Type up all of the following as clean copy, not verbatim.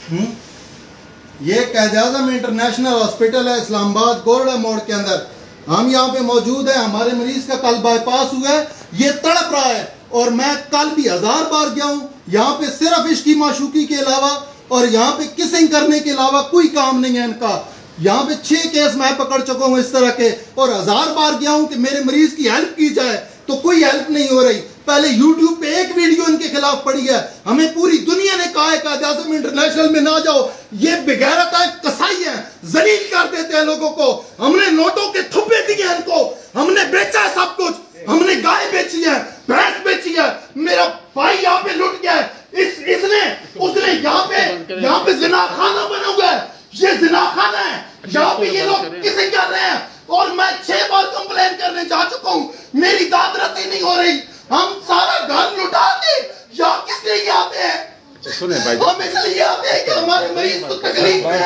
ये Quaid-e-Azam international hospital है इस्लामाबाद गोरडा मोड़ के अंदर। हम यहाँ पे मौजूद है। हमारे मरीज का कल बाईपास हुआ है, ये तड़प रहा है और मैं कल भी 1000 बार गया हूँ। यहाँ पे सिर्फ इश्की माशूकी के अलावा और यहाँ पे किसिंग करने के अलावा कोई काम नहीं है इनका। यहाँ पे 6 केस मैं पकड़ चुका हूँ इस तरह के, और 1000 बार गया हूँ कि मेरे मरीज की हेल्प की जाए तो कोई हेल्प नहीं हो रही। पहले YouTube पे एक वीडियो इनके खिलाफ पड़ी है, हमें पूरी दुनिया ने कहा है कायद-ए-आज़म इंटरनेशनल में ना जाओ, ये बेगैरत है, कसाई है, जलील कर देते हैं लोगों को। हमने नोटों के थुप्पे दिए इनको, हमने बेचा है सब कुछ, हमने गाय बेची है, भैंस बेची है, मेरा भाई यहाँ पे लुट गया है, उसने यहाँ पे जिना खाना बना हुआ है, ये जिना खाना है, यहाँ पे ये लोग किसिंग कर रहे हैं और मैं 6 बार कंप्लेन करने जा चुका हूँ, मेरी दाद रसी नहीं हो रही। हम सारा घर लुटा के यहाँ किस लिए आते हैं? सुने भाई, हम इसलिए आते हैं कि हमारे मरीज को तकलीफ है,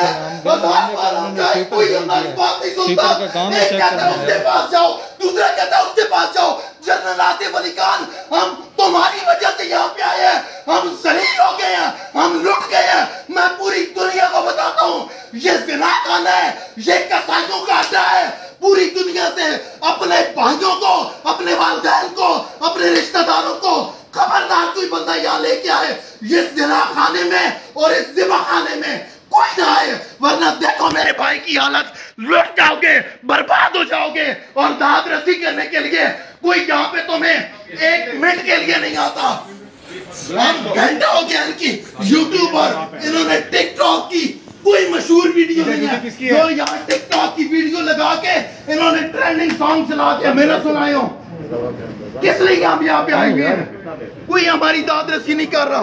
कोई हमारी बात नहीं सुनता। एक कहता है उसके पास जाओ, दूसरा कहता है उसके पास जाओ। जनरल आसिफ अली खान, हम तुम्हारी वजह से यहाँ पे आए हैं, हम जलील हो गए हैं, हम लुट गए हैं। मैं पूरी दुनिया को बताता हूँ ये जिना खाना है, ये कसाईयों का अड्डा है। पूरी दुनिया से अपने भाइयों को, अपने वालिदैन को, अपने रिश्तेदारों को खबरदार कोई बंदा यहाँ लेके आए ये जिना खाने में और इस जिबा खाने में कोई ना आए, वरना देखो मेरे भाई की हालत, लुट जाओगे, बर्बाद हो जाओगे। और दाद रसी करने के लिए कोई यहाँ पे तुम्हें 1 मिनट के लिए नहीं आता। घंटा हो गया इनकी यूट्यूब पर, इन्होंने टिकटॉक की कोई मशहूर वीडियो नहीं है जो यहाँ टिकटॉक की वीडियो लगा के इन्होंने ट्रेंडिंग सॉन्ग चला दिया। मेरा सुनाए हो किस लिए यहाँ पे आएंगे? कोई हमारी दाद रसी नहीं कर रहा।